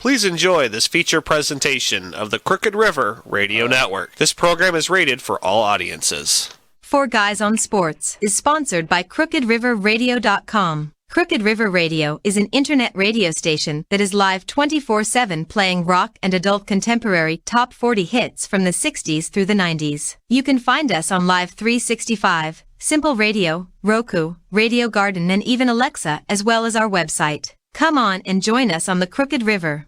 Please enjoy this feature presentation of the Crooked River Radio Network. This program is rated for all audiences. Four Guys on Sports is sponsored by CrookedRiverRadio.com. Crooked River Radio is an internet radio station that is live 24/7 playing rock and adult contemporary top 40 hits from the 60s through the 90s. You can find us on Live 365, Simple Radio, Roku, Radio Garden, and even Alexa, as well as our website. Come on and join us on the Crooked River.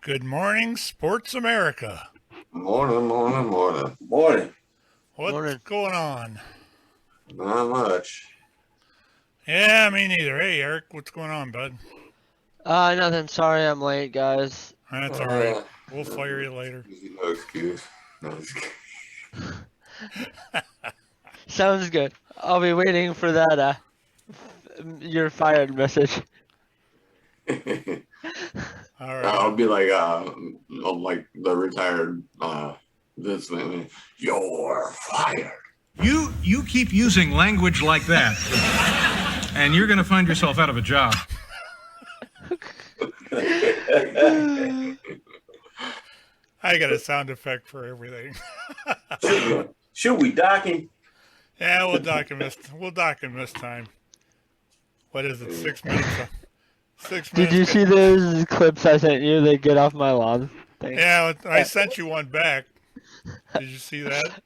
Good morning, Sports America. Morning. What's Morning. going on? Not much. Yeah, me neither. Hey, Eric, what's going on, bud? Nothing. Sorry I'm late, guys. That's all right. We'll fire you later. No excuse. No excuse. Sounds good. I'll be waiting for that, your fired message. All right. I'll be like the retired this thing. You're fired. You keep using language like that, and you're going to find yourself out of a job. I got a sound effect for everything. Should we dock him? Yeah, we'll dock him this time. What is it, 6 minutes? 6 minutes. Did you see those clips I sent you? They get off my lawn. Thanks. Yeah, I sent you one back. Did you see that?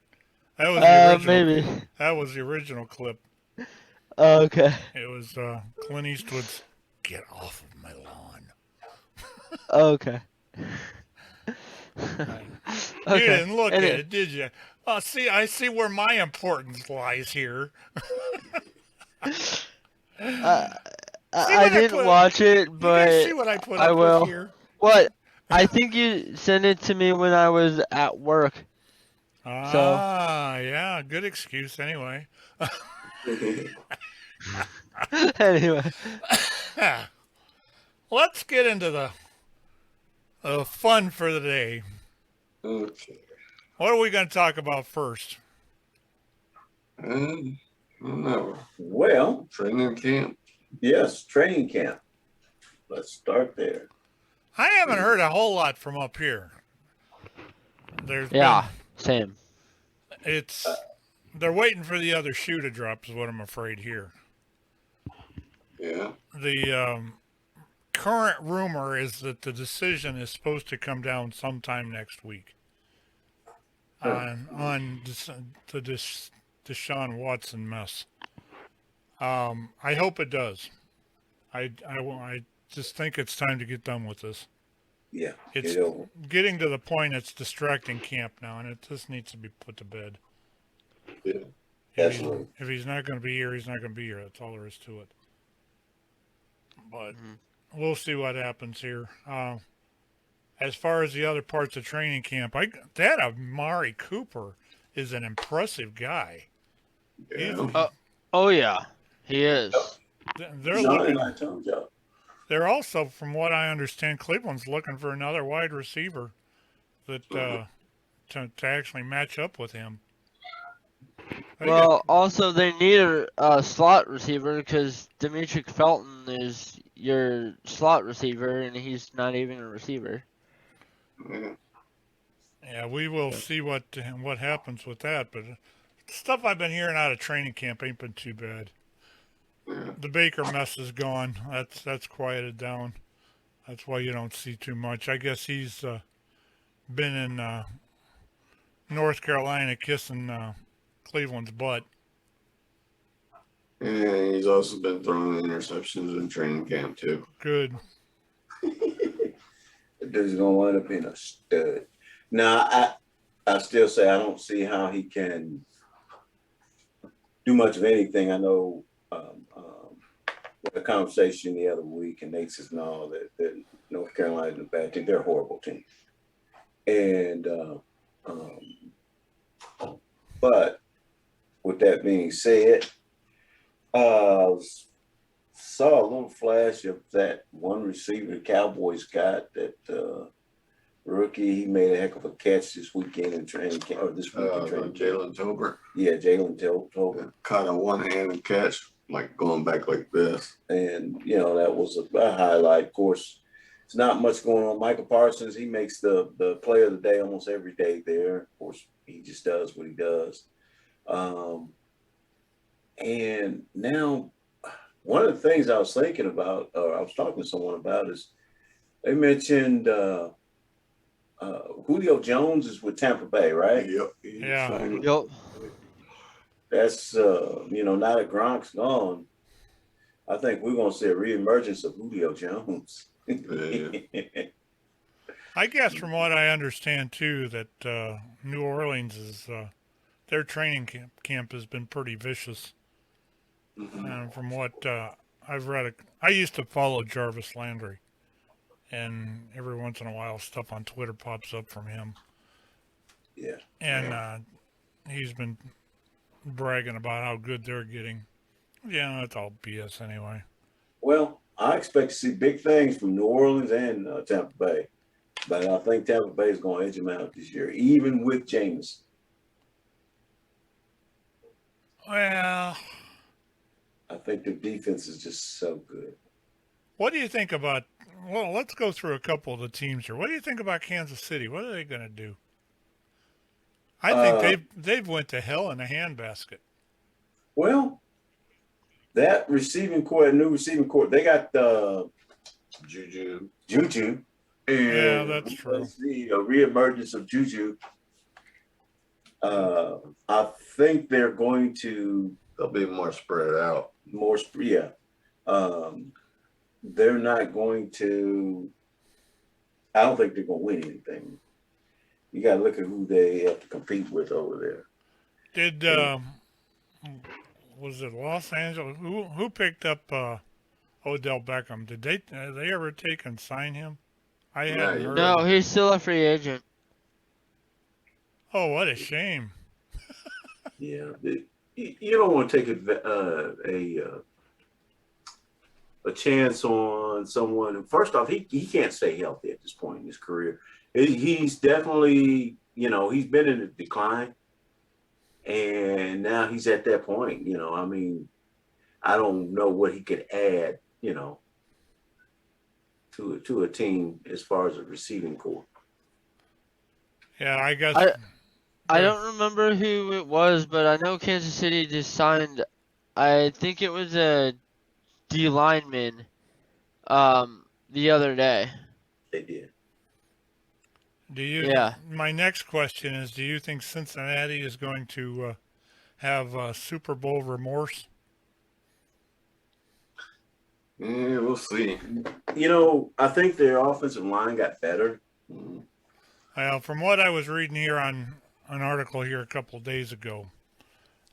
That was the original. Maybe. That was the original clip. Okay. It was Clint Eastwood's "Get Off of My Lawn." Okay. You didn't look at it, did you? Oh, see, I see where my importance lies here. I didn't watch it, but you see what I put I up will. with here? What? I think you sent it to me when I was at work. Yeah, good excuse anyway. Anyway. Let's get into the fun for the day. Okay. What are we going to talk about first? I don't know. Well, Training camp. yes, training camp. Let's start there. I haven't heard a whole lot from up here. Same. They're waiting for the other shoe to drop is what I'm afraid here. Yeah. The current rumor is that the decision is supposed to come down sometime next week on the Deshawn Watson mess. I hope it does. I just think it's time to get done with this. Yeah. It's getting to the point it's distracting camp now, and it just needs to be put to bed. Yeah. Absolutely. If he's not going to be here, he's not going to be here. That's all there is to it. But we'll see what happens here. As far as the other parts of training camp, that Amari Cooper is an impressive guy. Yeah. Oh yeah, he is. They're also, from what I understand, Cleveland's looking for another wide receiver that to actually match up with him. Also they need a slot receiver because Demetric Felton is your slot receiver, and he's not even a receiver. Yeah, we will see what happens with that. But stuff I've been hearing out of training camp ain't been too bad. The Baker mess is gone. That's quieted down. That's why you don't see too much. I guess he's been in North Carolina kissing Cleveland's butt. And he's also been throwing interceptions in training camp too. Good. Dude's gonna wind up being a stud. Now, I still say I don't see how he can do much of anything. I know the conversation the other week, and Nate says no, that North Carolina is a bad team. They're a horrible team. And but with that being said, Saw a little flash of that one receiver the Cowboys got, that rookie. He made a heck of a catch this weekend in training camp, or this week in training camp. Jalen Tolbert. Yeah, Jalen Tolbert. Caught a one-handed catch, like going back like this. And, that was a highlight. Of course, it's not much going on. Michael Parsons, he makes the play of the day almost every day there. Of course, he just does what he does. And now, one of the things I was thinking about, or I was talking to someone about, is they mentioned Julio Jones is with Tampa Bay, right? Yep. Yeah. Yep. That's, now that Gronk's gone, I think we're going to see a reemergence of Julio Jones. Yeah. I guess from what I understand too, that New Orleans is their training camp has been pretty vicious. And from what I've read, I used to follow Jarvis Landry, and every once in a while stuff on Twitter pops up from him. Yeah. And he's been bragging about how good they're getting. Yeah, that's all BS anyway. Well, I expect to see big things from New Orleans and Tampa Bay, but I think Tampa Bay is going to edge them out this year, even with Jameis. Well, I think their defense is just so good. what do you think about? Well, let's go through a couple of the teams here. What do you think about Kansas City? What are they going to do? I think they've went to hell in a handbasket. Well, that new receiving court, they got Juju. And Yeah, that's true. Let's see, a reemergence of Juju. I think they're going to They'll be more spread out. They're not going to. I don't think they're going to win anything. You got to look at who they have to compete with over there. Did was it Los Angeles? Who picked up Odell Beckham? Did they ever take and sign him? I hadn't heard. No, he's still a free agent. Oh, what a shame! Yeah, you don't want to take a chance on someone. First off, he can't stay healthy at this point in his career. He's definitely, he's been in a decline, and now he's at that point. I mean, I don't know what he could add, to a team as far as a receiving core. Yeah, I guess. I don't remember who it was, but I know Kansas City just signed. I think it was a D lineman. The other day. They did. Yeah. My next question is: do you think Cincinnati is going to have Super Bowl remorse? Yeah, we'll see. I think their offensive line got better. Well, from what I was reading here on an article here a couple of days ago,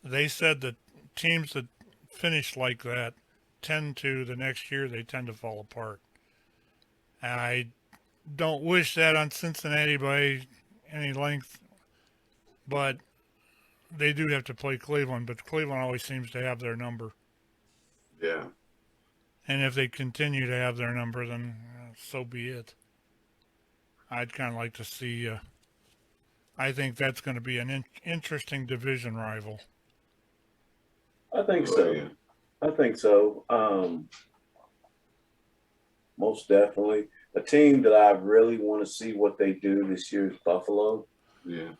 they said that teams that finish like that the next year they tend to fall apart. And I don't wish that on Cincinnati by any length, but they do have to play Cleveland, but Cleveland always seems to have their number. Yeah. And if they continue to have their number, then so be it. I'd kind of like to see, I think that's going to be an interesting division rival. I think so. Yeah. I think so. Most definitely. A team that I really want to see what they do this year is Buffalo. Yeah.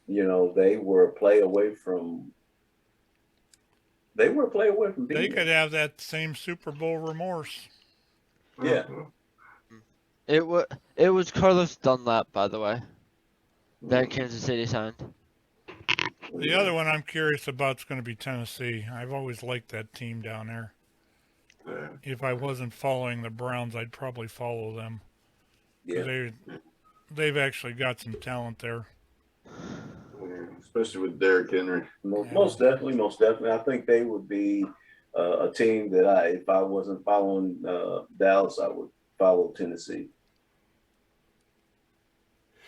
They were a play away from. They They could have that same Super Bowl remorse. Yeah. It was Carlos Dunlap, by the way, that Kansas City signed. The other one I'm curious about is going to be Tennessee. I've always liked that team down there. Yeah. If I wasn't following the Browns, I'd probably follow them. Yeah. They've actually got some talent there. Especially with Derrick Henry. Most definitely. I think they would be a team that if I wasn't following Dallas, I would follow Tennessee.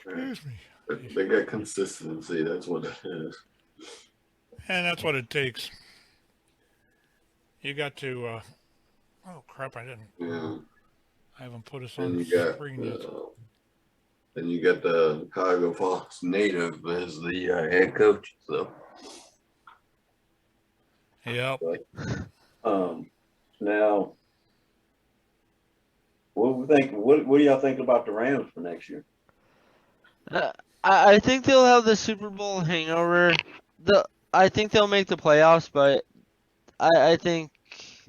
Excuse me. They got consistency. That's what it is. And that's what it takes. You got to. Oh crap! I haven't put us on And the you got, screen yet. then you got the Chicago Fox native as the head coach. So, Yep. Now, what we think? What do y'all think about the Rams for next year? I think they'll have the Super Bowl hangover. I think they'll make the playoffs, but I think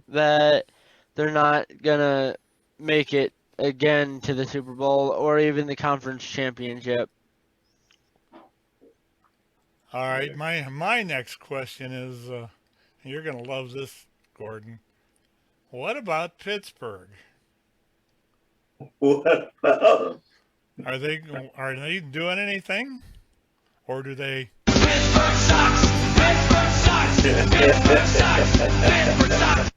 that they're not gonna make it again to the Super Bowl or even the conference championship. All right. My next question is, you're gonna love this, Gordon. What about Pittsburgh? What about 'em? Are they doing anything, or do they? Pittsburgh sucks. Pittsburgh sucks. Pittsburgh sucks. Pittsburgh sucks.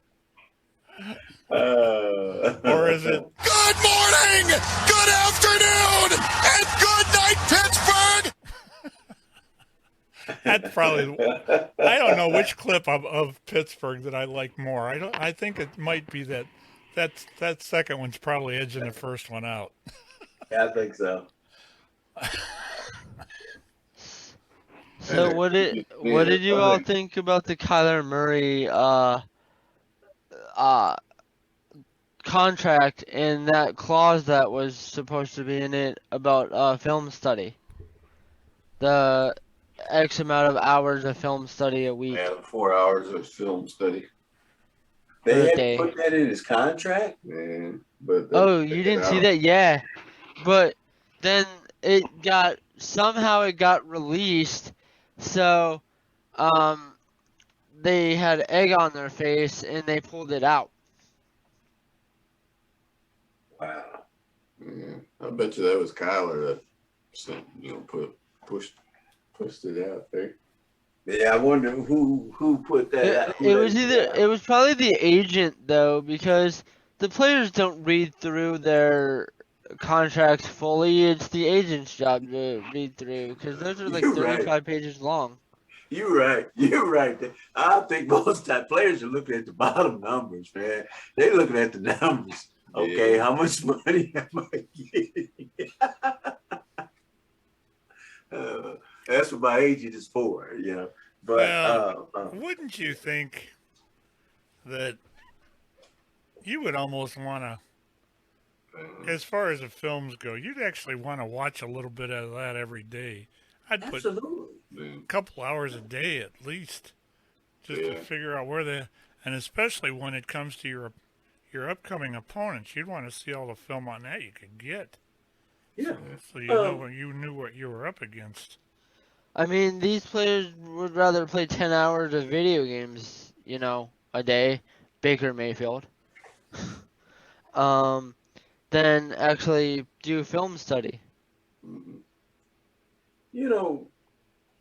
Or is it? Good morning, good afternoon, and good night, Pittsburgh. That's probably. I don't know which clip of Pittsburgh that I like more. I think it might be that second one's probably edging the first one out. Yeah, I think so. So what did you all think about the Kyler Murray contract and that clause that was supposed to be in it about film study? The X amount of hours of film study a week. yeah, 4 hours of film study. They had Okay. to put that in his contract. Man, but Oh, you didn't see that? Yeah. But then it got released, so they had egg on their face and they pulled it out. Wow. Yeah, I bet you that was Kyler that sent, pushed it out there. Yeah, I wonder who put that. It was probably the agent though, because the players don't read through their contracts fully. It's the agent's job to read through, because those are like You're 35 right. pages long. You're right. You're right. I think most time players are looking at the bottom numbers, man. They're looking at the numbers. Okay, Yeah. how much money am I getting? That's what my agent is for, But Well, wouldn't you think that you would almost want to, as far as the films go, you'd actually want to watch a little bit of that every day. I'd put absolutely. a couple hours a day at least, just to Yeah. figure out and especially when it comes to your upcoming opponents, you'd want to see all the film on that you could get, Yeah. so you knew what you were up against. I mean, these players would rather play 10 hours of video games, a day, Baker Mayfield, than actually do film study. Mhm.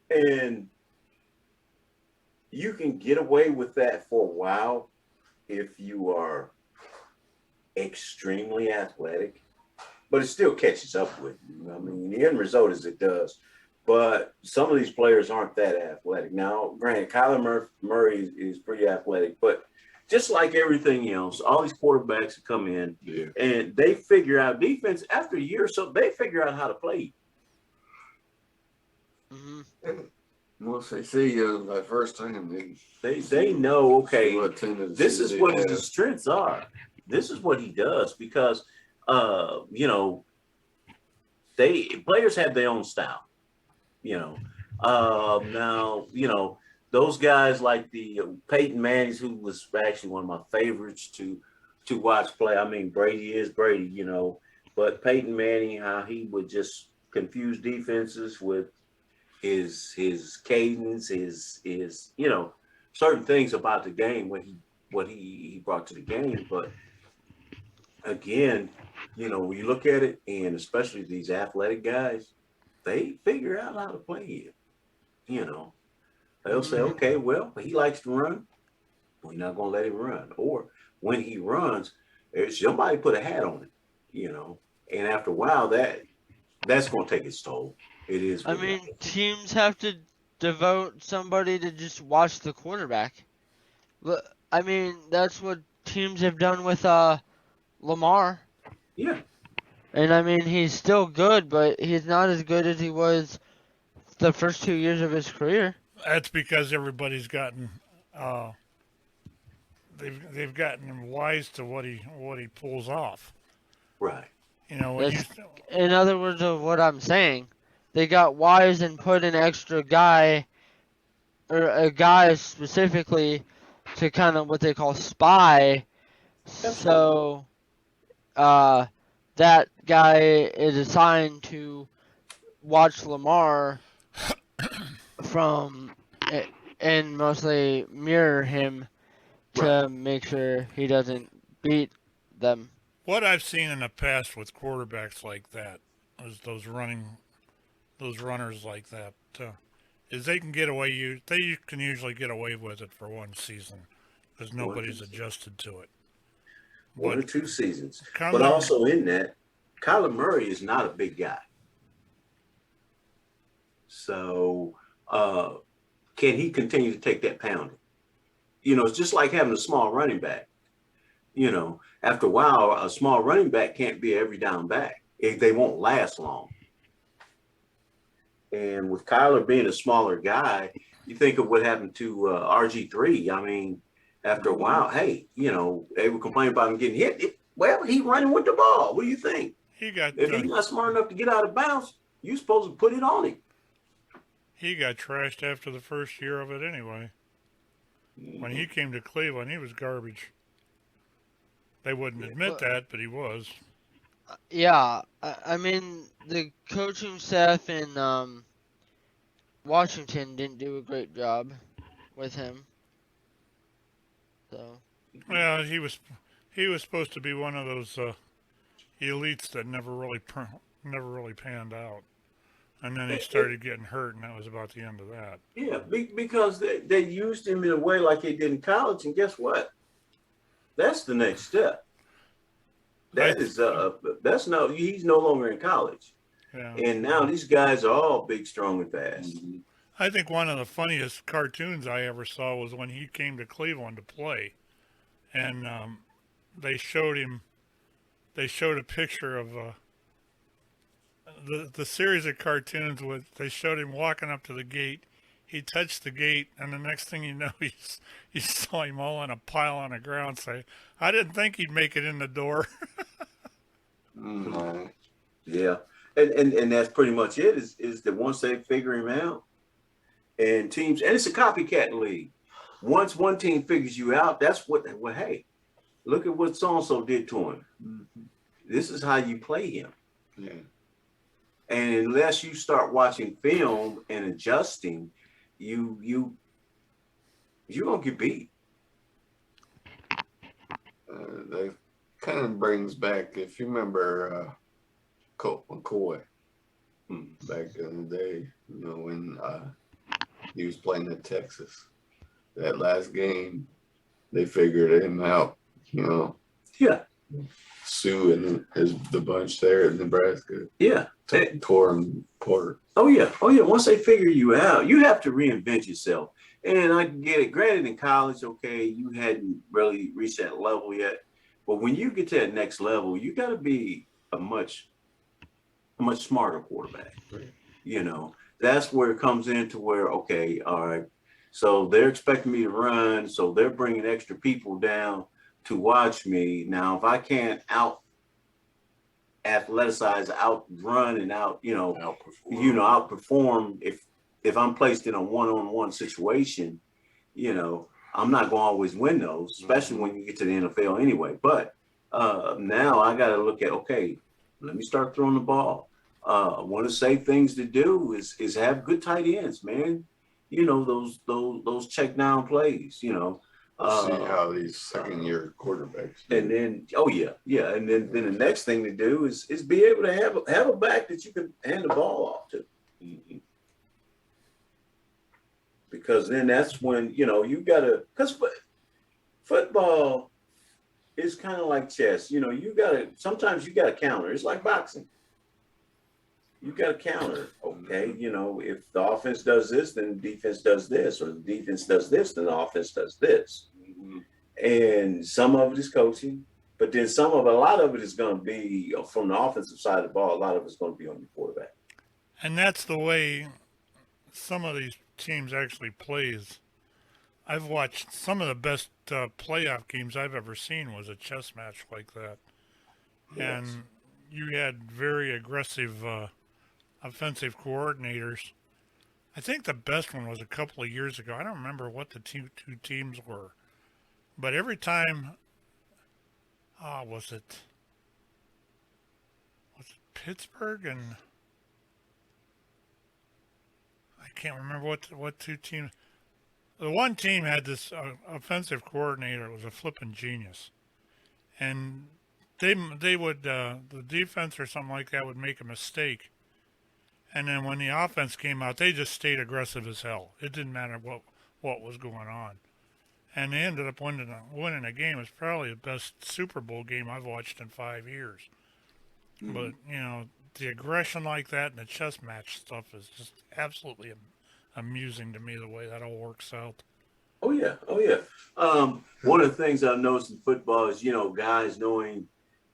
And you can get away with that for a while if you are extremely athletic, but it still catches up with you. I mean, the end result is it does. But some of these players aren't that athletic. Now, granted, Kyler Murray is pretty athletic, but just like everything else, all these quarterbacks come in and they figure out defense after a year or so. They figure out how to play. Mm-hmm. Once they see you that first time, They know, okay, what tendencies this is they what have. his strengths are. This is what he does because, players have their own style. Now, those guys like the Peyton Manning's, who was actually one of my favorites to watch play. I mean, Brady is Brady, but Peyton Manning, how he would just confuse defenses with his cadence, his certain things about the game, what he brought to the game. But again, when you look at it, and especially these athletic guys, they figure out how to play it. They'll say, okay, well, he likes to run. We're not going to let him run. Or when he runs, somebody put a hat on it, and after a while, that's going to take its toll. It is. I mean, teams have to devote somebody to just watch the quarterback. I mean, that's what teams have done with Lamar. Yeah. And I mean, he's still good, but he's not as good as he was the first 2 years of his career. That's because everybody's gotten uh, they've gotten wise to what he pulls off. Right. You know, when you That's, in other words of what I'm saying, they got wise and put an extra guy, or a guy specifically, to kind of what they call spy. So, that guy is assigned to watch Lamar from and mostly mirror him to make sure he doesn't beat them. what I've seen in the past with quarterbacks like that is those runners like that is they can usually get away with it for one season because nobody's adjusted to it. One or two seasons. Kyler, But also in that, Kyler Murray is not a big guy. So can he continue to take that pounding? You know, it's just like having a small running back. You know, after a while, a small running back can't be every down back. They won't last long. And with Kyler being a smaller guy, you think of what happened to RG3. I mean, after a while, hey, you know, they would complain about him getting hit. Well, he running with the ball. What do you think? If he's not smart enough to get out of bounds, you're supposed to put it on him. he got trashed after the first year of it anyway. When he came to Cleveland, he was garbage. They wouldn't admit that, but he was. Yeah, I mean, the coaching staff in Washington didn't do a great job with him. So. Well, he was supposed to be one of those elites that never really panned out, and then he started getting hurt, and that was about the end of that. Yeah, because they used him in a way like they did in college, and guess what? That's the next step. He's no longer in college, and now these guys are all big, strong, and fast. I think one of the funniest cartoons I ever saw was when he came to Cleveland to play, and they showed a picture of the series of cartoons they showed him walking up to the gate. He touched the gate, and the next thing you know, you saw him all in a pile on the ground say, I didn't think he'd make it in the door. Yeah. And that's pretty much it, is that once they figure him out, and teams, and it's a copycat league. Once one team figures you out, that's hey, look at what so-and-so did to him. This is how you play him. Yeah. And unless you start watching film and adjusting, you're gonna get beat. That kind of brings back, if you remember, Colt McCoy back in the day, you know, when he was playing in Texas. That last game, they figured him out, you know. Yeah. Sue and the bunch there in Nebraska. Yeah. Tore him apart. Oh yeah. Once they figure you out, you have to reinvent yourself. And I can get it. Granted, in college, okay, you hadn't really reached that level yet. But when you get to that next level, you got to be a much smarter quarterback. Right. You know, that's where it comes into where, okay, all right. So they're expecting me to run. So they're bringing extra people down to watch me. Now, if I can't out-athletize, outrun, and outperform, if I'm placed in a one-on-one situation, you know, I'm not going to always win those, especially when you get to the NFL anyway. But now I got to look at, okay, let me start throwing the ball. One of the safe things to do is have good tight ends, man. You know, those check down plays, you know. See how these second-year quarterbacks do. And then, and then the next thing to do is be able to have a back that you can hand the ball off to. Because then that's when, you know, you got to, because football is kind of like chess. You know, sometimes you got to counter. It's like boxing. You got to counter, okay? You know, if the offense does this, then the defense does this, or the defense does this, then the offense does this. And some of it is coaching, but then a lot of it is going to be from the offensive side of the ball. A lot of it's going to be on your quarterback. And that's the way some of these teams actually plays. I've watched some of the best playoff games I've ever seen was a chess match like that. Yes. And you had very aggressive offensive coordinators. I think the best one was a couple of years ago. I don't remember what the two teams were, but every time, was it Pittsburgh and I can't remember what two teams. The one team had this offensive coordinator. It was a flippin' genius, and they would the defense or something like that would make a mistake, and then when the offense came out, they just stayed aggressive as hell. It didn't matter what was going on, and they ended up winning a game. It's probably the best Super Bowl game I've watched in 5 years. Mm-hmm. But the aggression like that and the chess match stuff is just absolutely amusing to me, the way that all works out. Oh yeah. One of the things I've noticed in football is guys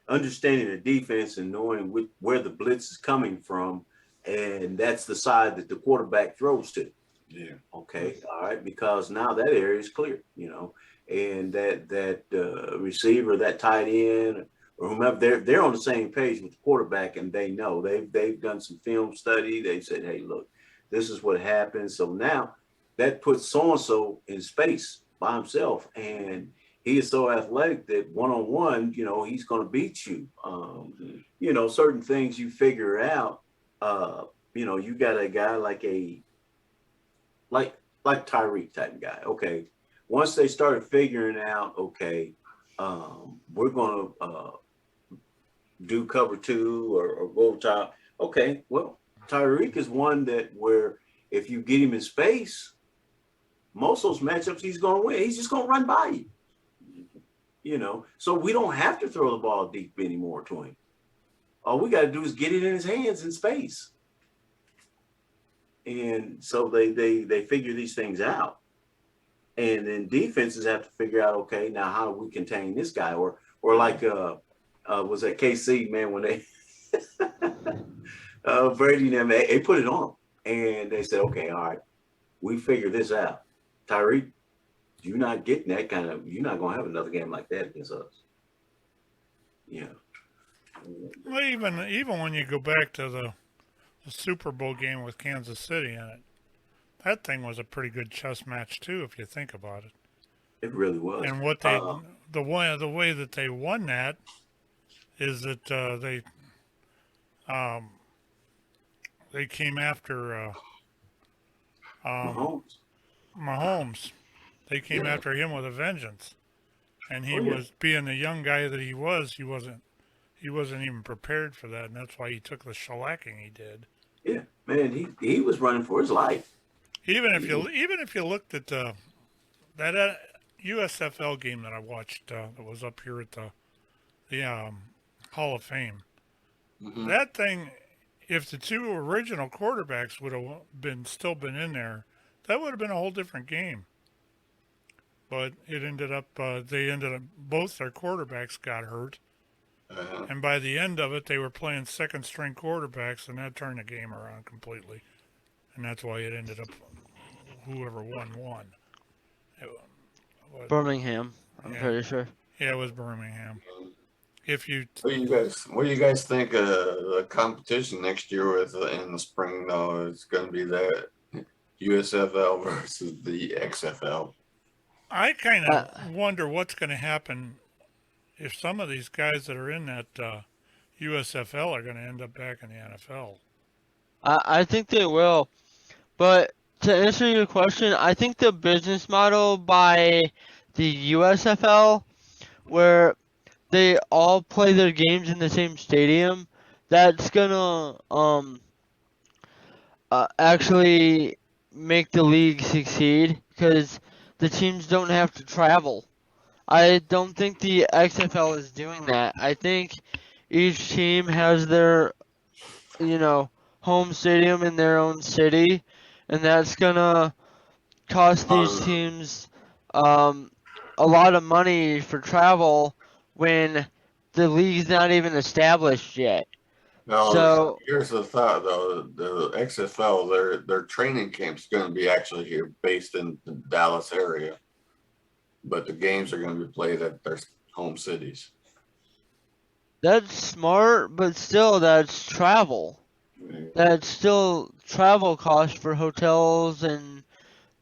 understanding the defense and knowing where the blitz is coming from, and that's the side that the quarterback throws to. Yeah. Okay. All right. Because now that area is clear. And that receiver, that tight end, or whomever, they're on the same page with the quarterback, and they know they've done some film study. They've said, hey, look, this is what happens. So now that puts so-and-so in space by himself, and he is so athletic that one-on-one, he's going to beat you. Certain things you figure out. You got a guy like Tyreek type guy. Okay, once they started figuring out, okay, we're going to do cover 2 or go top. Okay, well, Tyreek is one where if you get him in space, most of those matchups he's going to win. He's just going to run by you. So we don't have to throw the ball deep anymore to him. All we got to do is get it in his hands in space. And so they figure these things out. And then defenses have to figure out, okay, now how do we contain this guy? Or like was that KC, man, when they Brady and them, they put it on him. And they said, okay, all right, we figure this out. Tyreek, you're not getting that you're not going to have another game like that against us. Yeah. Well, even when you go back to the Super Bowl game with Kansas City in it, that thing was a pretty good chess match too, if you think about it. It really was. And what the way that they won that is that they came after Mahomes. They came after him with a vengeance, and he was, being the young guy that he wasn't even prepared for that, and that's why he took the shellacking he did. Yeah, man, he was running for his life. Even if you looked at that USFL game that I watched that was up here at the Hall of Fame, that thing, if the two original quarterbacks would have still been in there, that would have been a whole different game. But it ended up both their quarterbacks got hurt. And by the end of it, they were playing second string quarterbacks, and that turned the game around completely. And that's why it ended up whoever won. Birmingham, I'm pretty sure. Yeah, it was Birmingham. What do you guys think of the competition next year in the spring though? It's going to be that USFL versus the XFL. I kind of wonder what's going to happen if some of these guys that are in that USFL are going to end up back in the NFL. I think they will. But to answer your question, I think the business model by the USFL, where they all play their games in the same stadium, that's gonna actually make the league succeed, because the teams don't have to travel. I don't think the XFL is doing that. I think each team has their, home stadium in their own city, and that's gonna cost these teams a lot of money for travel when the league's not even established yet. Now, So here's the thought, though: the XFL, their training camp's going to be actually here, based in the Dallas area, but the games are going to be played at their home cities. that's smart, but still, that's travel. That's still travel costs for hotels and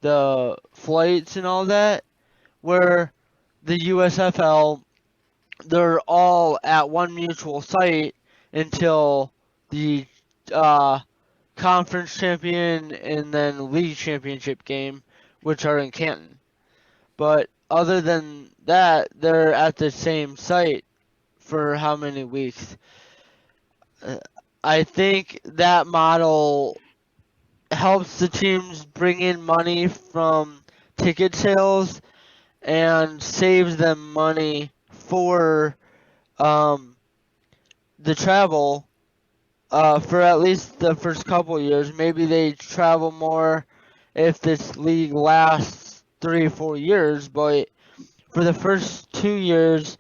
the flights and all that. Where the USFL, they're all at one mutual site until the conference champion and then league championship game, which are in Canton. But other than that, they're at the same site for how many weeks? I think that model helps the teams bring in money from ticket sales and saves them money for the travel for at least the first couple years. Maybe they travel more if this league lasts 3 or 4 years, but for the first 2 years,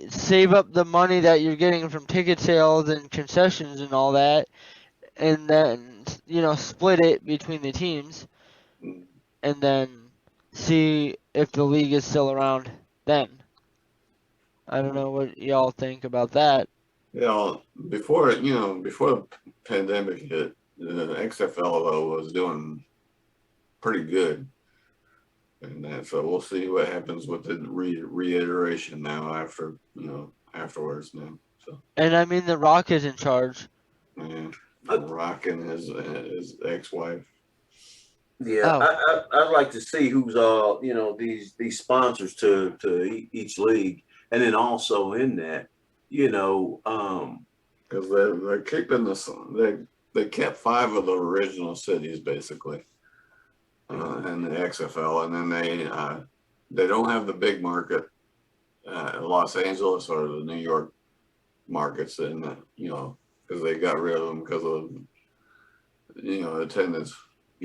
save up the money that you're getting from ticket sales and concessions and all that, and then split it between the teams, and then see if the league is still around then. I don't know what y'all think about that. Before the pandemic hit, the XFL though was doing pretty good, and so we'll see what happens with the reiteration now afterwards now. So. And I mean, The Rock is in charge. Yeah, The Rock and his ex-wife. Yeah, I'd like to see who's these sponsors to each league, and then also in that, because they're keeping they kept 5 of the original cities basically, in the XFL, and then they don't have the big market, Los Angeles or the New York markets, and because they got rid of them because of attendance.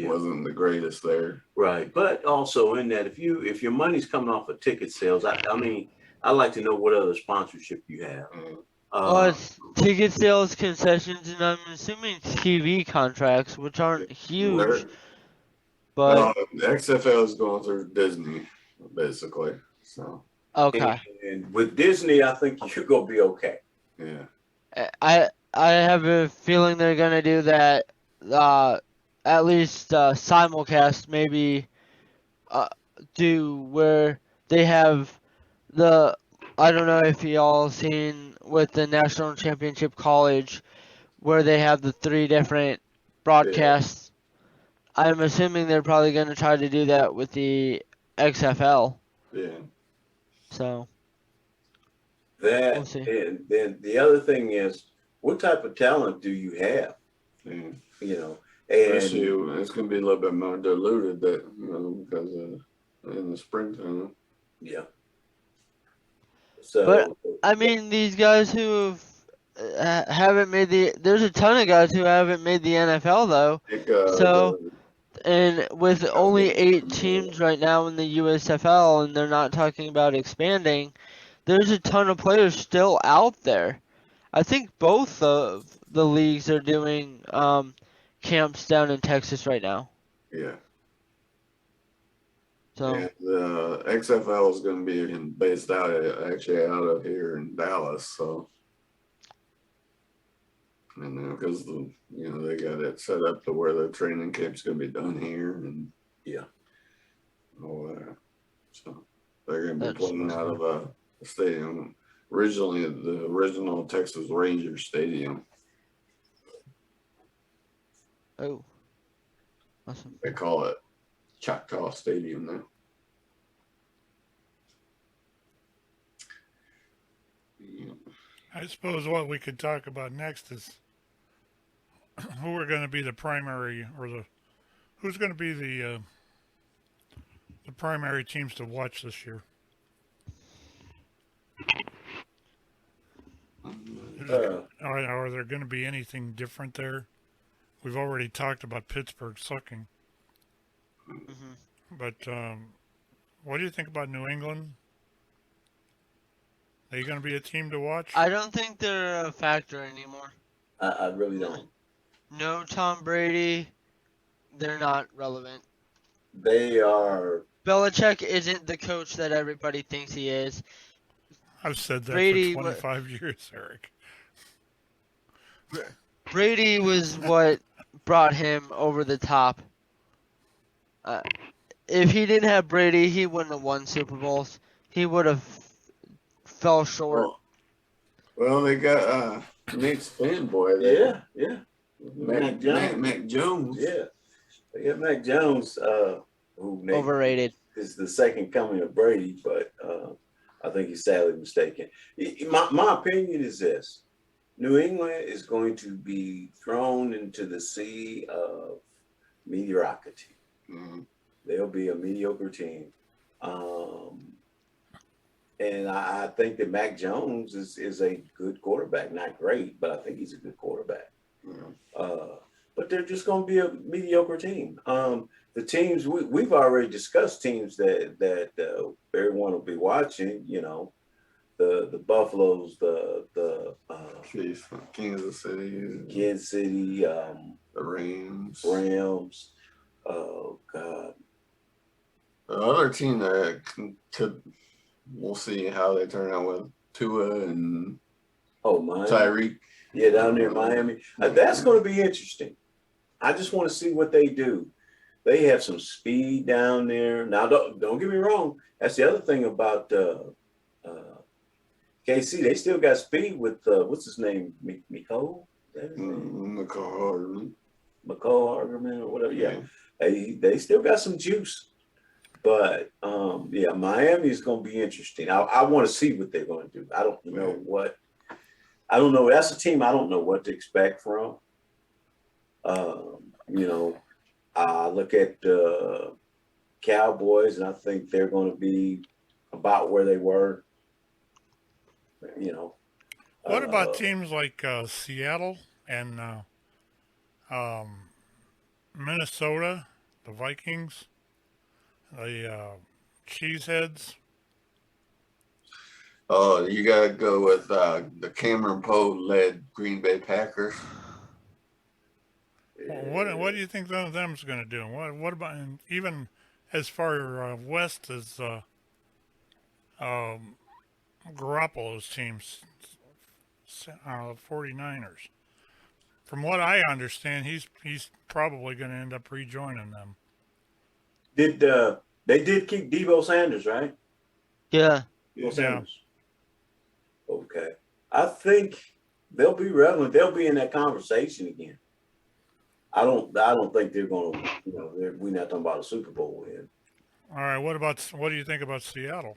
Wasn't the greatest there, right? But also in that, if your money's coming off of ticket sales, I mean, I'd like to know what other sponsorship you have. It's ticket sales, concessions, and I'm assuming TV contracts, which aren't huge. But the XFL is going through Disney, basically. So okay, and with Disney, I think you're gonna be okay. Yeah, I have a feeling they're gonna do that. At least simulcast, maybe do where they have I don't know if y'all seen with the National Championship College where they have the 3 different broadcasts. Yeah. I'm assuming they're probably going to try to do that with the XFL. Yeah. So that, we'll see. And then the other thing is, what type of talent do you have? Yeah. Especially, it's going to be a little bit more diluted because in the springtime. Yeah. So, but I mean, these guys who haven't made there's a ton of guys who haven't made the NFL though. And with only 8 teams right now in the USFL, and they're not talking about expanding, there's a ton of players still out there. I think both of the leagues are doing camps down in Texas right now. Yeah. So and the XFL is going to be based out of here in Dallas. So, and because they got it set up to where the training camp's going to be done here, and all that. So they're going to be playing out of a stadium. Originally, the original Texas Rangers Stadium. Oh, awesome. They call it Choctaw Stadium now. I suppose what we could talk about next is who are going to be the primary, or who's going to be the primary teams to watch this year. Are there going to be anything different there? We've already talked about Pittsburgh sucking, but What do you think about New England? Are they going to be a team to watch? I don't think they're a factor anymore. I really don't. No Tom Brady. They're not relevant. They are. Belichick isn't the coach that everybody thinks he is. I've said that Brady for 25 years, Eric. Brady was what brought him over the top. If he didn't have Brady, he wouldn't have won Super Bowls. He would have fell short. Well, they got Nick's fanboy there. Yeah. Mac Jones. Yeah. They got Mac Jones, who Overrated. is the second coming of Brady, but I think he's sadly mistaken. My opinion is this. New England is going to be thrown into the sea of mediocrity. Mm-hmm. They'll be a mediocre team. And I think that Mac Jones is a good quarterback. Not great, but I think he's a good quarterback. Mm-hmm. But they're just going to be a mediocre team. The teams, we've already discussed teams that everyone will be watching, you know, the Buffaloes, the Kansas City, the Rams. Oh God. The other team that we'll see how they turn out with Tua and Miami. Tyreek. Yeah, down there in Miami. That's going to be interesting. I just want to see what they do. They have some speed down there. Now, don't get me wrong. That's the other thing about KC. They still got speed with what's his name, Mecole? McCall Hargerman or whatever. Yeah, they still got some juice. But Miami is going to be interesting. I want to see what they're going to do. I don't know what. I don't know. That's a team I don't know what to expect from. I look at the Cowboys and I think they're going to be about where they were. What about teams like Seattle and Minnesota, the Vikings, the Cheeseheads? Oh, you got to go with the Cameron Poe-led Green Bay Packers. Well, what do you think them's going to do? What about even as far west as Garoppolo's teams, 49ers? From what I understand, he's probably going to end up rejoining them. They did keep Deebo Sanders, right? Yeah. Deebo Sanders. Okay. I think they'll be relevant. They'll be in that conversation again. I don't think they're going to, we're not talking about a Super Bowl win. All right. What do you think about Seattle?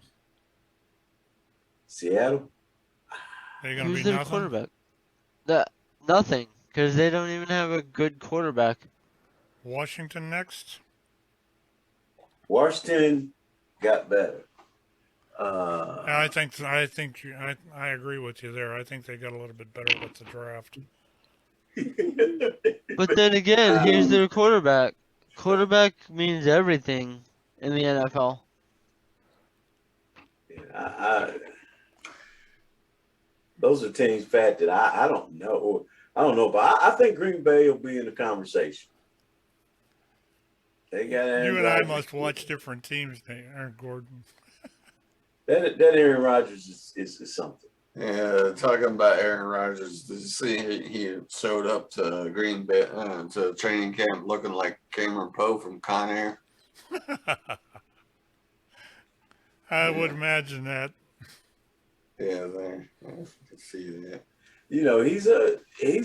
Seattle? They're going to Who's be their nothing? quarterback? Nothing, because they don't even have a good quarterback. Washington next? Washington got better. I agree with you there. I think they got a little bit better with the draft. But then again, here's their quarterback. Quarterback means everything in the NFL. Those are teams, Pat, that I don't know. I don't know, but I think Green Bay will be in the conversation. They got You and I must watch different teams, Aaron Gordon. That Aaron Rodgers is something. Yeah, talking about Aaron Rodgers, did you see he showed up to Green Bay to training camp looking like Cameron Poe from Con Air? I would imagine that. Yeah, there. I can see that. He's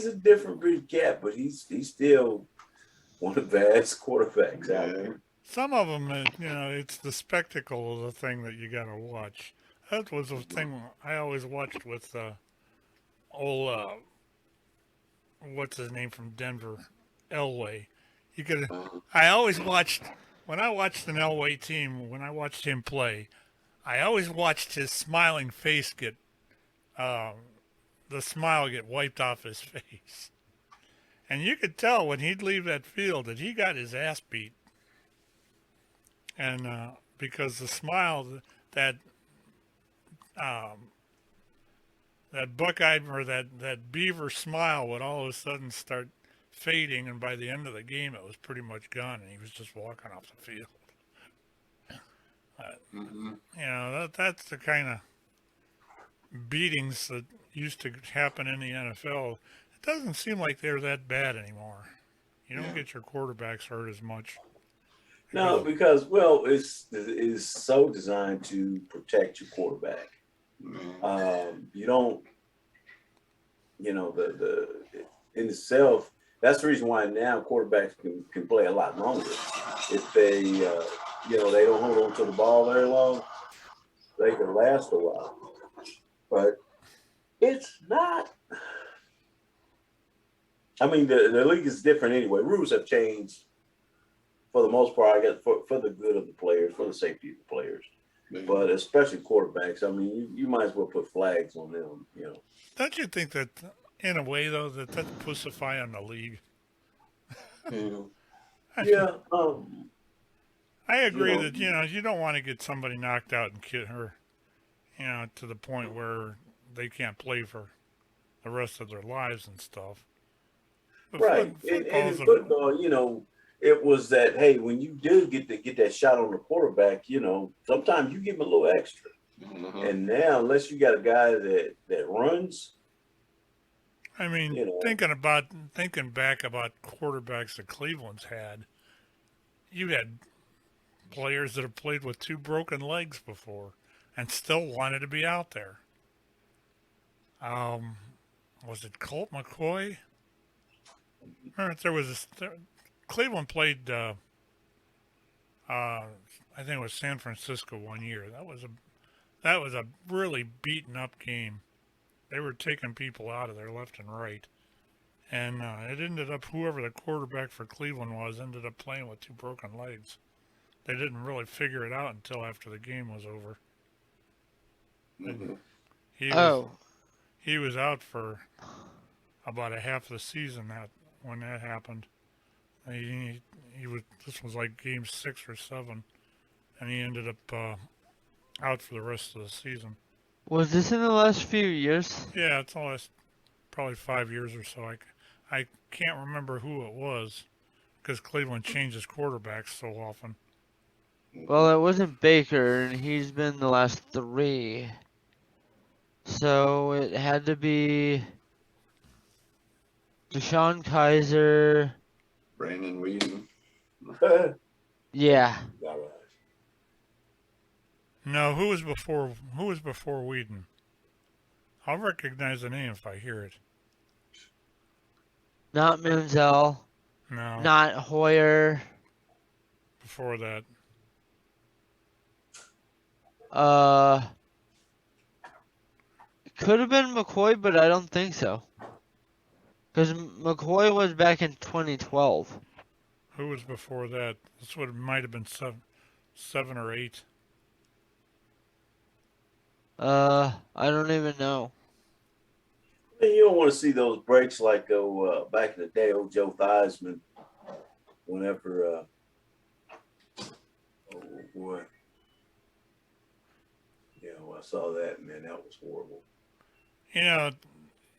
a different breed of cat, but he's still one of the best quarterbacks out there. Some of them, it's the spectacle of the thing that you got to watch. That was a thing I always watched with what's his name from Denver, Elway. I always watched, when I watched an Elway team, when I watched him play, I always watched his smiling face get, the smile get wiped off his face. And you could tell when he'd leave that field that he got his ass beat. And because the smile that that Buckeye or that Beaver smile would all of a sudden start fading, and by the end of the game, it was pretty much gone, and he was just walking off the field. That's the kind of beatings that used to happen in the NFL. It doesn't seem like they're that bad anymore. You don't get your quarterbacks hurt as much. No, because it's so designed to protect your quarterback. You don't, the in itself. That's the reason why now quarterbacks can play a lot longer. If they, they don't hold on to the ball very long, they can last a while. But it's not. I mean, the league is different anyway. Rules have changed for the most part, I guess, for the good of the players, for the safety of the players. Mm-hmm. But especially quarterbacks, I mean, you might as well put flags on them, Don't you think that, in a way, though, that's pussify on the league? Yeah. I agree that, you don't want to get somebody knocked out and get her, to the point where they can't play for the rest of their lives and stuff. But right. And in football, it was that, hey, when you do get that shot on the quarterback, sometimes you give him a little extra. Mm-hmm. And now, unless you got a guy that runs. I mean, thinking back about quarterbacks that Cleveland's had, you had players that have played with 2 broken legs before and still wanted to be out there. Was it Colt McCoy? There was Cleveland played. I think it was San Francisco one year. That was a really beaten up game. They were taking people out of there left and right, and it ended up whoever the quarterback for Cleveland was ended up playing with 2 broken legs. They didn't really figure it out until after the game was over. Mm-hmm. He was out for about a half of the season when that happened. He was. This was like game 6 or 7, and he ended up out for the rest of the season. Was this in the last few years? Yeah, it's the last probably 5 years or so. I can't remember who it was because Cleveland changes quarterbacks so often. Well, it wasn't Baker, and he's been the last 3. So it had to be Deshaun Kaiser. Brandon Whedon. Yeah. No, who was before Whedon? I'll recognize the name if I hear it. Not Manziel. No. Not Hoyer. Before that. Could have been McCoy, but I don't think so. Because McCoy was back in 2012. Who was before that? This might have been 7 or 8. I don't even know. You don't want to see those breaks like back in the day, old Joe Theismann, whenever, oh boy. Yeah, when I saw that, man, that was horrible.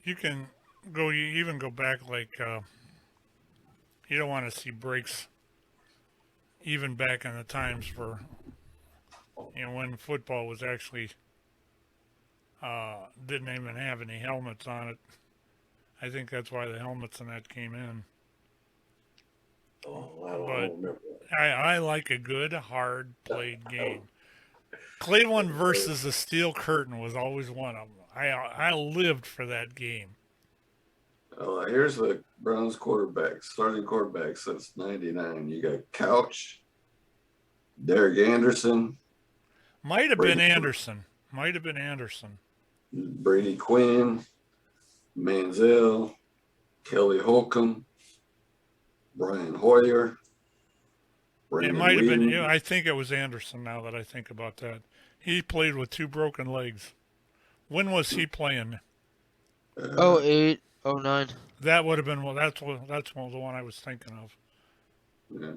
You can even go back like, you don't want to see breaks even back in the times for, when football was actually didn't even have any helmets on it. I think that's why the helmets and that came in. Oh, I don't remember. I like a good, hard played game. Cleveland versus the Steel Curtain was always one of them. I lived for that game. Here's the Browns starting quarterback since '99. You got Couch, Derek Anderson. Might have been Anderson. Brady Quinn, Manziel, Kelly Holcomb, Brian Hoyer. It might have been. I think it was Anderson. Now that I think about that, he played with 2 broken legs. When was he playing? 08, 09. That would have been. Well, that's the one I was thinking of. Yeah.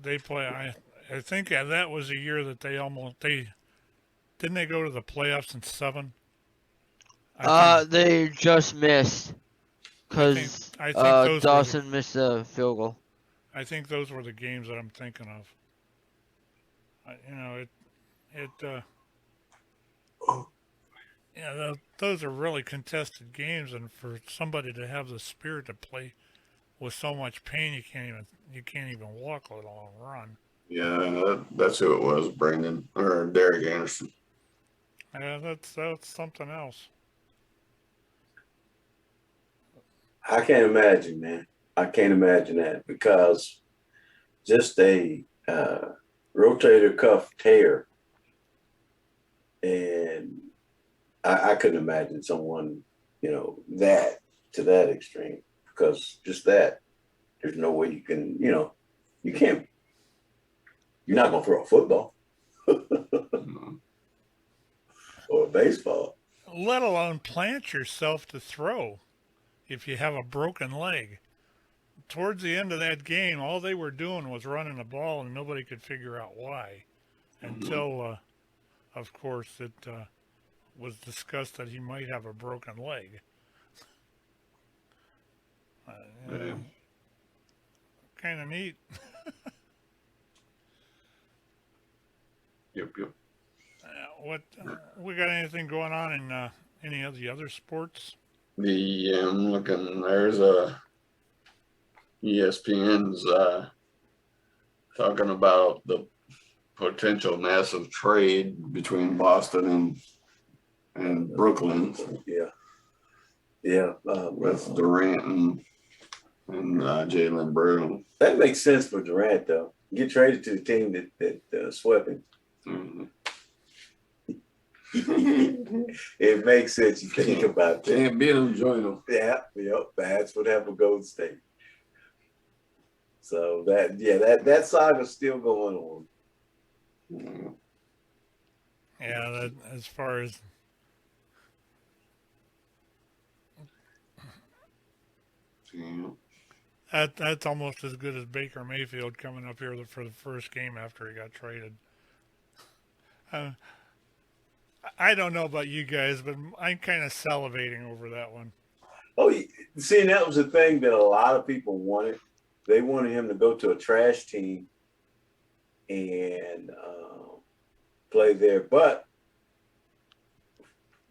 They play. I think that was a year that they didn't they go to the playoffs in 7. They just missed because I think those Dawson missed a field goal. I think those were the games that I'm thinking of. Those are really contested games, and for somebody to have the spirit to play with so much pain, you can't even walk, let alone run. Yeah, that's who it was, Brandon or Derek Anderson. Yeah, that's something else. I can't imagine, man. I can't imagine that because just a rotator cuff tear, and I couldn't imagine someone, that to that extreme, because just that, there's no way you can, you can't. You're not gonna throw a football or a baseball, Let alone plant yourself to throw if you have a broken leg. Towards the end of that game, all they were doing was running the ball, and nobody could figure out why. Until, of course, it was discussed that he might have a broken leg. Kind of neat. Yep. We got anything going on in any of the other sports? I'm looking. There's ESPN's talking about the potential massive trade between Boston and Brooklyn. Yeah. With Durant and Jalen Brown. That makes sense for Durant, though. Get traded to the team that swept him. Mm-hmm. It makes sense. You think about that. Can't beat them, join them. Yeah, that's what happened with Golden State. So that saga's still going on. Mm-hmm. Yeah, that as far as that's almost as good as Baker Mayfield coming up here for the first game after he got traded. I don't know about you guys, but I'm kind of salivating over that one. Oh, see, and that was the thing that a lot of people wanted. They wanted him to go to a trash team and play there. But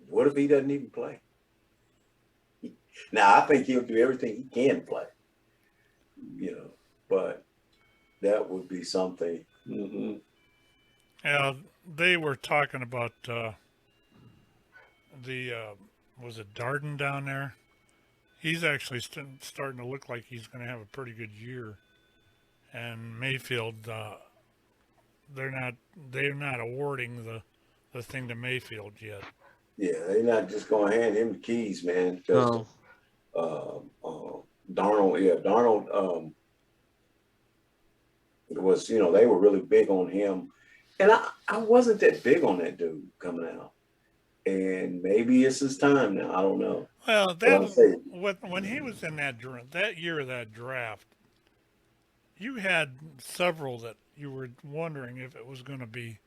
what if he doesn't even play? Now, I think he'll do everything he can play, but that would be something. Mm-hmm. Yeah, they were talking about was it Darden down there? He's actually starting to look like he's going to have a pretty good year. And Mayfield, they're not awarding the thing to Mayfield yet. Yeah, they're not just going to hand him the keys, man. No. Darnold was, they were really big on him. And I wasn't that big on that dude coming out. And maybe it's his time now. I don't know. Well, when he was in that year of that draft, you had several that you were wondering if it was going to be,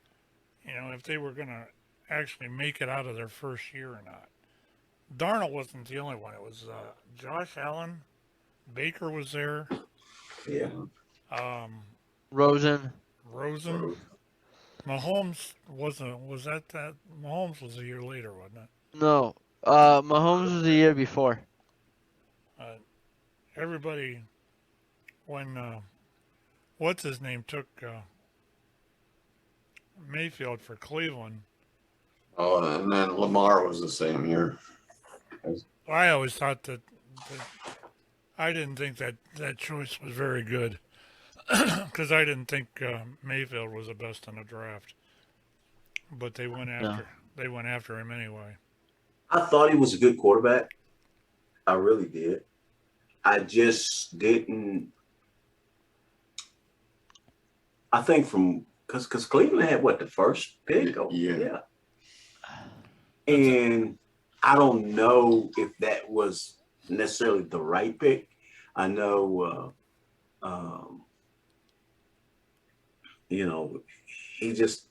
if they were going to actually make it out of their first year or not. Darnold wasn't the only one. It was Josh Allen, Baker was there. Yeah. Rosen. Mahomes Mahomes was a year later, wasn't it? No. Mahomes was the year before. Everybody, when what's his name took Mayfield for Cleveland. Oh, and then Lamar was the same year. I always thought that I didn't think that choice was very good because I didn't think Mayfield was the best in the draft. But they went after him anyway. I thought he was a good quarterback. I really did. I just didn't. I think because Cleveland had the first pick? Yeah. And I don't know if that was necessarily the right pick. I know you know, he just.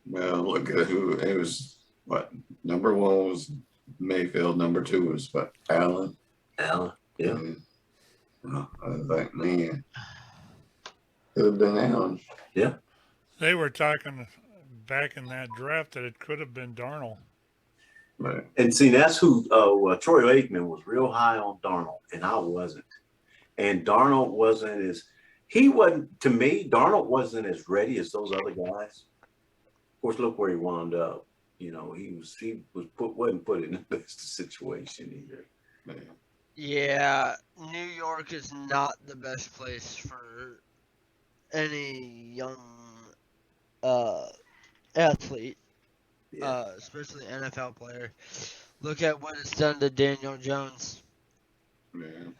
Well, look at who it was. What number one was Mayfield. Number two was what Allen. Allen, yeah. And, I was like, man, could have been Allen. Yeah. They were talking back in that draft that it could have been Darnold. Right. And see, that's who Troy Aikman was real high on Darnold, and I wasn't. And Darnold wasn't to me, Darnold wasn't as ready as those other guys. Of course, look where he wound up. You know, wasn't put in the best situation either. Man. Yeah, New York is not the best place for any young athlete, especially NFL player. Look at what it's done to Daniel Jones. Man.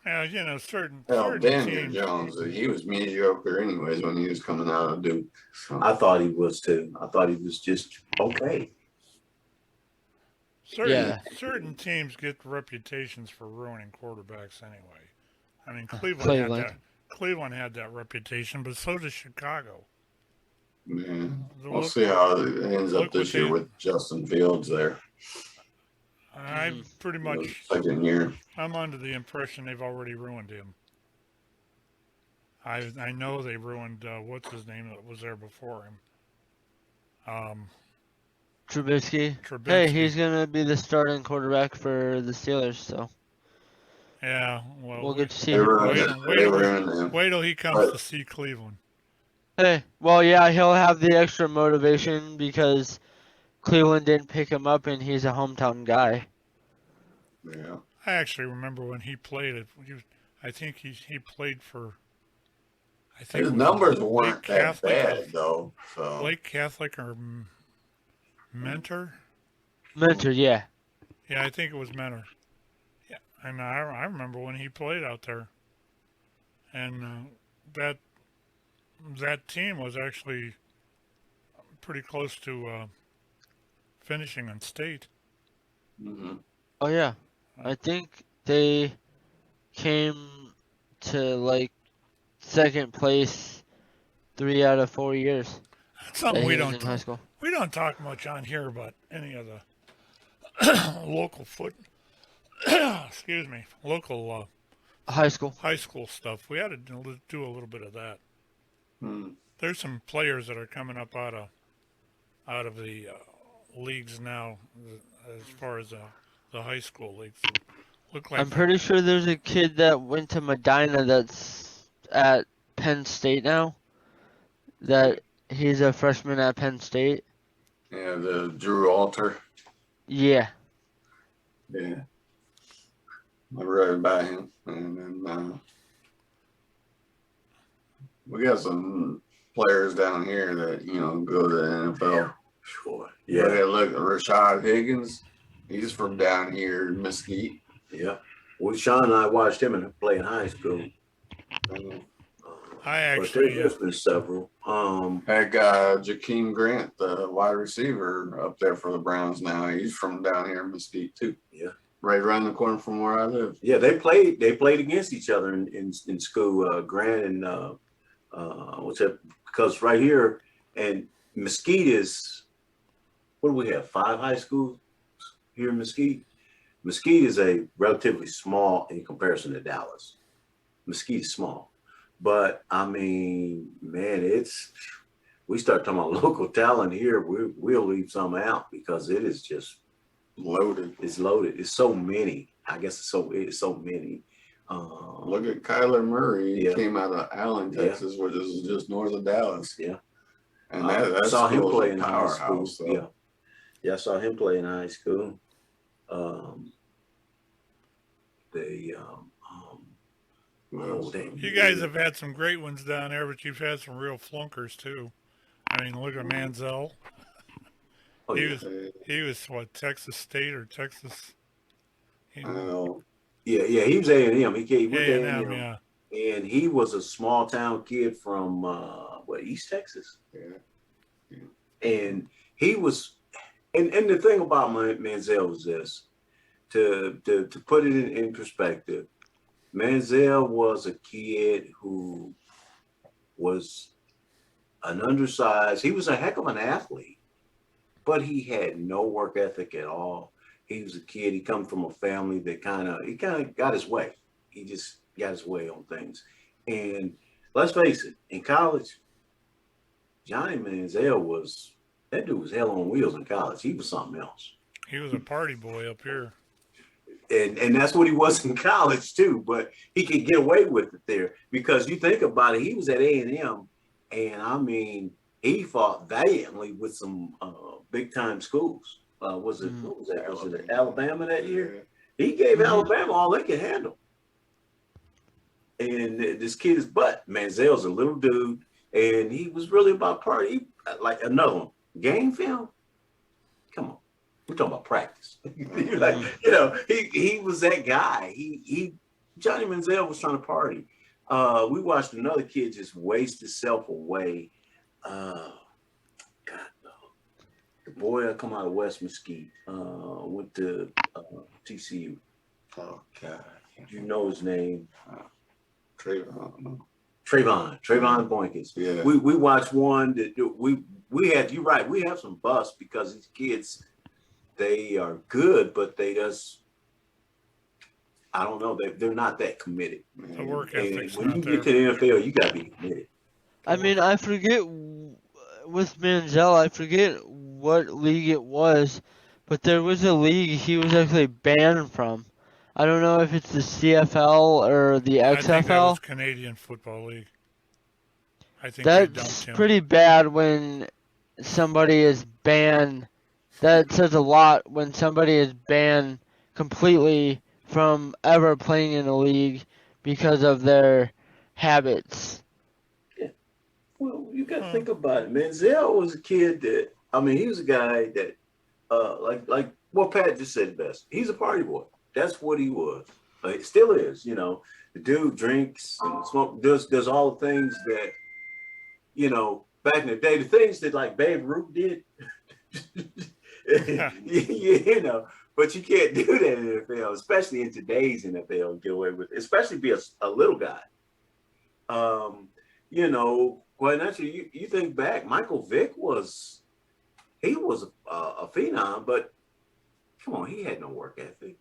Yeah, you know, certain Daniel teams. Jones, he was mediocre anyways when he was coming out of Duke. So. I thought he was too. I thought he was just okay. Certain teams get reputations for ruining quarterbacks anyway. I mean, Cleveland had that reputation, but so does Chicago. Man, we'll see how it ends up this year with Justin Fields there. I pretty much second year. I'm under the impression they've already ruined him. I know they ruined what's his name that was there before him. Trubisky. Hey, he's gonna be the starting quarterback for the Steelers, so. Yeah, well, we'll get to see him. Wait till he comes to see Cleveland. Hey, well, yeah, he'll have the extra motivation because Cleveland didn't pick him up, and he's a hometown guy. Yeah. I actually remember when he played it. I think he played for. I think his numbers weren't that bad though. So. Lake Catholic or Mentor. Mentor, yeah. Yeah, I think it was Mentor. Yeah, and I remember when he played out there, and that team was actually pretty close to finishing on state. Mm-hmm. Oh yeah, I think they came to like second place 3 out of 4 years. That's something we don't in high school. We don't talk much on here about any of the local local high school stuff. We had to do a little bit of that. Mm. There's some players that are coming up out of the leagues now, as far as the high school leagues. Look like I'm pretty sure there's a kid that went to Medina that's at Penn State now. That he's a freshman at Penn State. Yeah, the Drew Alter. Yeah. Yeah. I read about him, and then we got some players down here that go to the NFL. Sure. Yeah. Look, Rashad Higgins. He's from down here in Mesquite. Yeah. Well, Shawn and I watched him play in high school. I actually there's been several. That guy Jakeem Grant, the wide receiver up there for the Browns now. He's from down here in Mesquite too. Yeah. Right around the corner from where I live. Yeah, they played against each other in school. Grant and what's that? Because right here and Mesquite is, what do we have? 5 high schools here in Mesquite. Mesquite is a relatively small in comparison to Dallas. Mesquite is small. But I mean, man, we start talking about local talent here, we'll leave some out because it is just loaded. It's loaded. It's so many. I guess it's so many. Look at Kyler Murray. He came out of Allen, Texas, which is just north of Dallas. Yeah. And I saw him play in high school. So. Yeah, I saw him play in high school. You guys have had some great ones down there, but you've had some real flunkers too. I mean, look at Manziel. Oh, he was what, Texas State or Texas? I know. Yeah, he was A&M. He came with A&M, yeah. And he was a small town kid from East Texas. Yeah. And he was, and the thing about Manziel was this, to put it in perspective. Manziel was a kid who was an undersized. He was a heck of an athlete, but he had no work ethic at all. He was a kid. He come from a family that kind of got his way. He just got his way on things. And let's face it, in college, Johnny Manziel that dude was hell on wheels in college. He was something else. He was a party boy up here. And that's what he was in college too, but he could get away with it there because you think about it, he was at A&M, and I mean, he fought valiantly with some big time schools. What was it? Was it Alabama that year? He gave Alabama all they could handle. And this kid is Manziel's a little dude, and he was really about party. Like another one, game film. Come on. We're talking about practice. He was that guy. Johnny Manziel was trying to party. We watched another kid just waste himself away. The boy come out of West Mesquite, went to TCU. Oh God! You know his name? Trayvon Boykins. Yeah. We watched one that we had. You're right. We have some busts because these kids, they are good, but they just, I don't know. They're not that committed. The work ethic's when you not get there. to the NFL, you got to be committed. I mean, I forget with Manziel, I forget what league it was, but there was a league he was actually banned from. I don't know if it's the CFL or the XFL. I think that was Canadian Football League. I think they dumped That's him. pretty bad when somebody is banned. That says a lot when somebody is banned completely from ever playing in a league because of their habits. Well, you got to think about it. Manziel was a kid that, I mean, he was a guy that, like what Pat just said best. He's a party boy. That's what he was. It still is, The dude drinks and smoke, does all the things that, back in the day, the things that like Babe Ruth did. But you can't do that in the NFL, especially in today's NFL, get away with it, especially be a little guy. Quite naturally, you think back, Michael Vick was a phenom, but come on, he had no work ethic.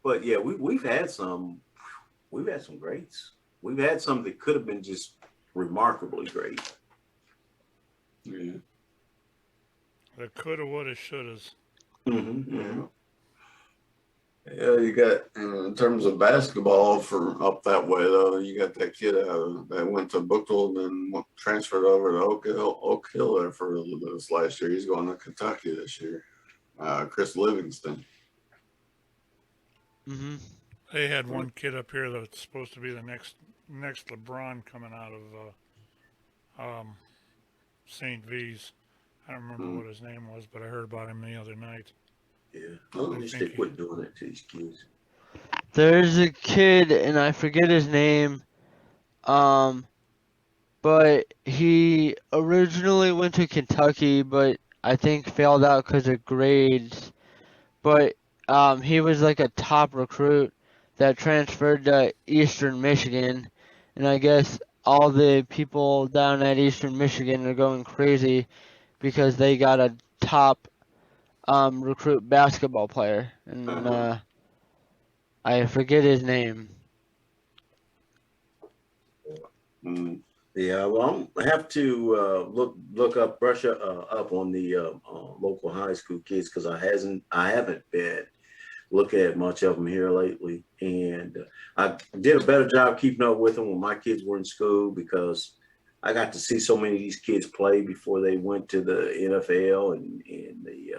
But yeah, we've had some greats. We've had some that could have been just remarkably great. Yeah. The coulda, woulda, shouldas. Yeah, you got in terms of basketball for up that way though. You got that kid that went to Buchel and then transferred over to Oak Hill there for this last year. He's going to Kentucky this year. Chris Livingston. Mm-hmm. They had one kid up here that's supposed to be the next LeBron coming out of St. V's. I don't remember what his name was, but I heard about him the other night. Yeah, I wish they quit doing it to these kids. There's a kid, and I forget his name, but he originally went to Kentucky, but I think failed out because of grades. But he was like a top recruit that transferred to Eastern Michigan, and I guess all the people down at Eastern Michigan are going crazy because they got a top recruit basketball player, and I forget his name. Yeah, well, I have to brush up on the local high school kids because I haven't been looking at much of them here lately, and I did a better job keeping up with them when my kids were in school because I got to see so many of these kids play before they went to the NFL and the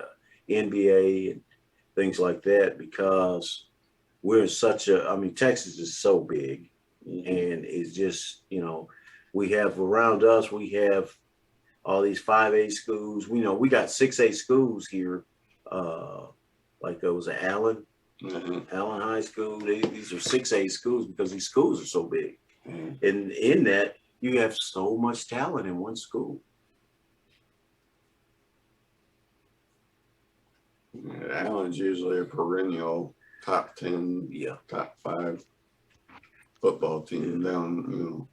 NBA and things like that because we're in Texas is so big and it's just, we have around us, we have all these 5A schools. We got 6A schools here, like there was Allen High School. These are 6A schools because these schools are so big. And in that, you have so much talent in one school. Allen's usually a perennial top 10, top 5 football team down,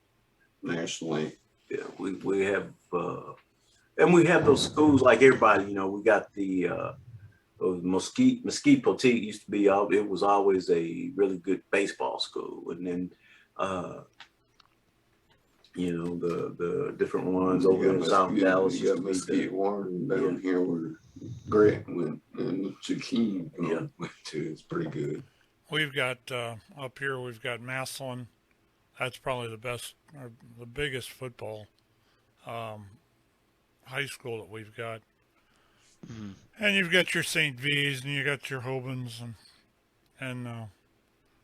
nationally. Yeah, we have and we have those schools like everybody. We got the Mesquite Poteet used to be out. It was always a really good baseball school, and then the different ones over there in South Dallas. You got Mesquite Warren down here where Grant went and Shaquem went to. It's pretty good. We've got up here. We've got Massillon. That's probably the best, or the biggest football high school that we've got. Mm-hmm. And you've got your St. V's, and you got your Hobans, and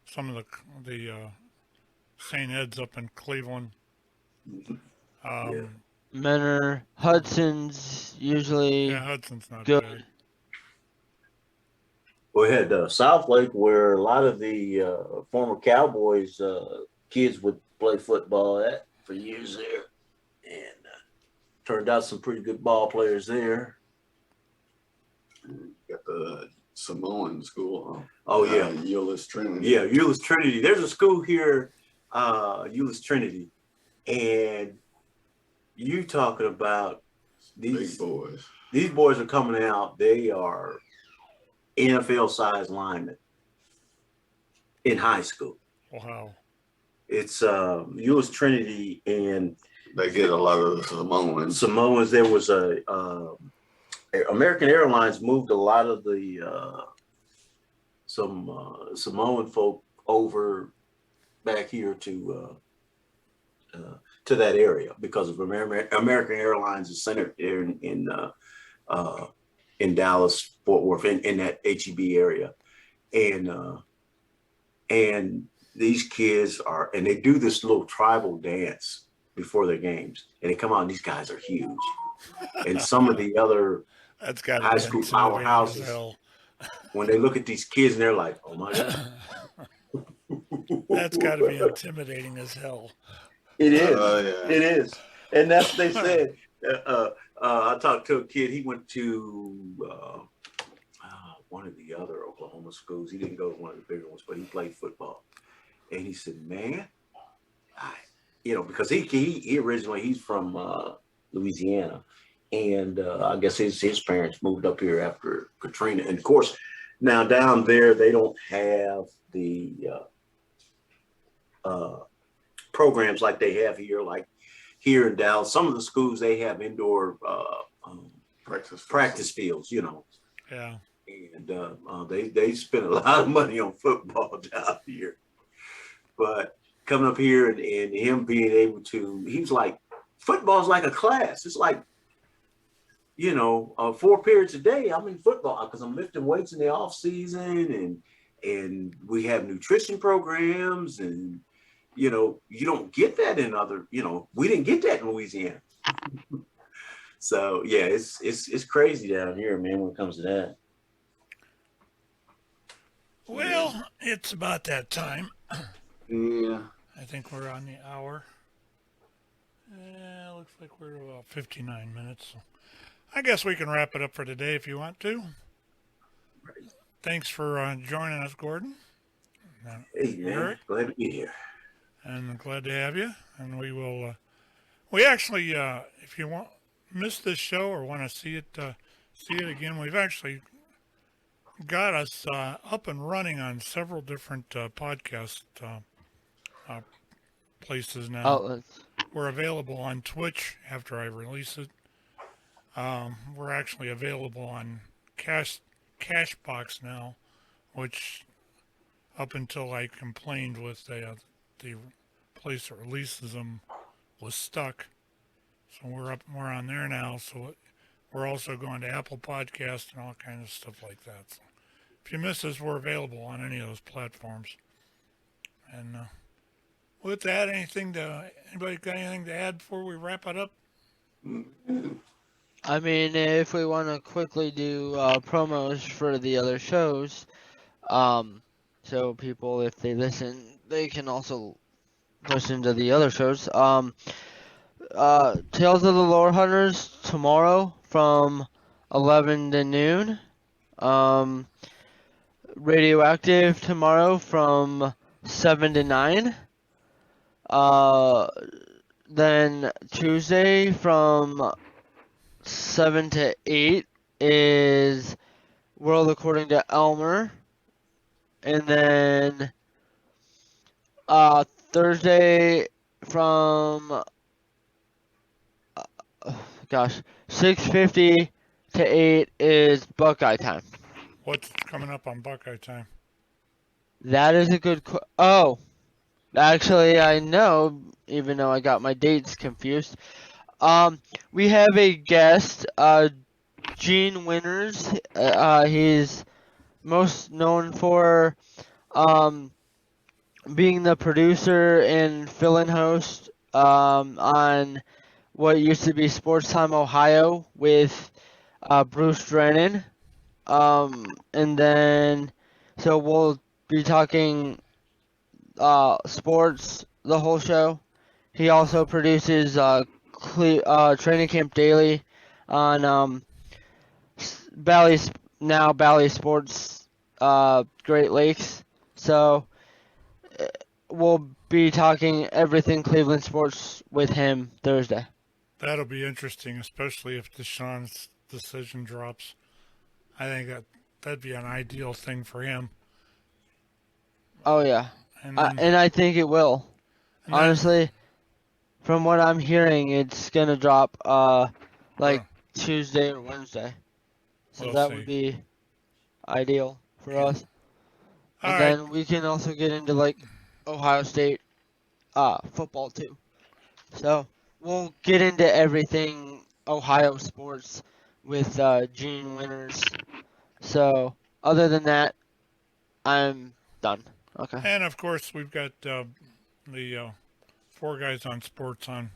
some of the St. Ed's up in Cleveland. Menor, Hudson's usually. Yeah, Hudson's not good. bad. We had South Lake, where a lot of the former Cowboys kids would play football at for years there, and turned out some pretty good ball players there. Got the Samoan school. Oh yeah, Euless Trinity. Yeah, Euless Trinity. There's a school here, Euless Trinity, and you talking about these big boys. These boys are coming out. They are NFL-sized linemen in high school. Wow. It's Euless Trinity, and they get a lot of Samoans. There was American Airlines moved a lot of the some Samoan folk over back here to that area because of American Airlines is centered there in Dallas, Fort Worth, in that HEB area, and these kids and they do this little tribal dance before their games, and they come out and these guys are huge, and some of the other high school powerhouses, when they look at these kids and they're like, oh my God. That's got to be intimidating as hell. It is. Yeah. It is. And that's what they said. I talked to a kid. He went to one of the other Oklahoma schools. He didn't go to one of the bigger ones, but he played football. And he said, man, because he originally, he's from Louisiana. And I guess his parents moved up here after Katrina. And of course, now down there, they don't have the programs like they have here, like here in Dallas. Some of the schools, they have indoor practice fields, Yeah. And they spend a lot of money on football down here. But coming up here and him being able to, he was like, football's like a class. It's like, 4 periods a day. I'm in football because I'm lifting weights in the off season, and we have nutrition programs, and you don't get that in other. We didn't get that in Louisiana. So yeah, it's crazy down here, man, when it comes to that. Well, it's about that time. Yeah. I think we're on the hour. Looks like we're about 59 minutes. So I guess we can wrap it up for today if you want to. Right. Thanks for joining us, Gordon. Hey, man, Eric, glad to be here. and I'm glad to have you. And we will. We actually, if you missed this show or want to see it again, we've actually got us up and running on several different podcast places now. Outlets. We're available on Twitch after I release it. We're actually available on Cashbox now, which up until I complained with the place that releases them was stuck. So we're on there now. So we're also going to Apple Podcasts and all kinds of stuff like that. So if you miss us, we're available on any of those platforms. And with that, anybody got anything to add before we wrap it up? I mean, if we want to quickly do promos for the other shows, so people, if they listen, they can also listen to the other shows. Tales of the Lore Hunters tomorrow from 11 to noon. Radioactive tomorrow from 7 to 9. then Tuesday from 7 to 8 is World According to Elmer. And then Thursday from 6:50 to 8 is Buckeye time. What's coming up on Buckeye time? That is a good oh, actually I know, even though I got my dates confused. We have a guest, Gene Winters. He's most known for being the producer and fill-in host on what used to be Sports Time Ohio with Bruce Drennan. And then, so we'll be talking sports the whole show. He also produces Training Camp Daily on Bally Sports Great Lakes. So we'll be talking everything Cleveland sports with him Thursday. That'll be interesting, especially if Deshawn's decision drops. I think that'd be an ideal thing for him. Oh yeah, And then, and I think it will. Honestly, from what I'm hearing, it's gonna drop Tuesday or Wednesday. So that would be ideal for us. And then we can also get into Ohio State football too. So we'll get into everything Ohio sports with Gene Winters. So other than that, I'm done. Okay. And of course, we've got the Four Guys on Sports on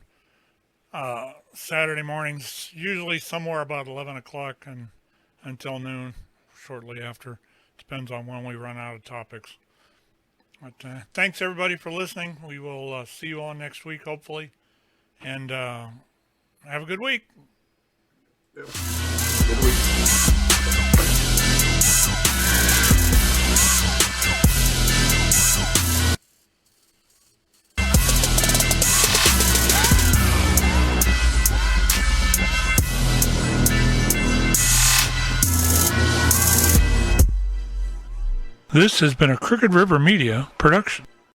Saturday mornings, usually somewhere about 11 o'clock and until noon, shortly after. Depends on when we run out of topics. But thanks everybody for listening. We will see you all next week, hopefully. And have a good week. Yep. Good week. This has been a Crooked River Media production.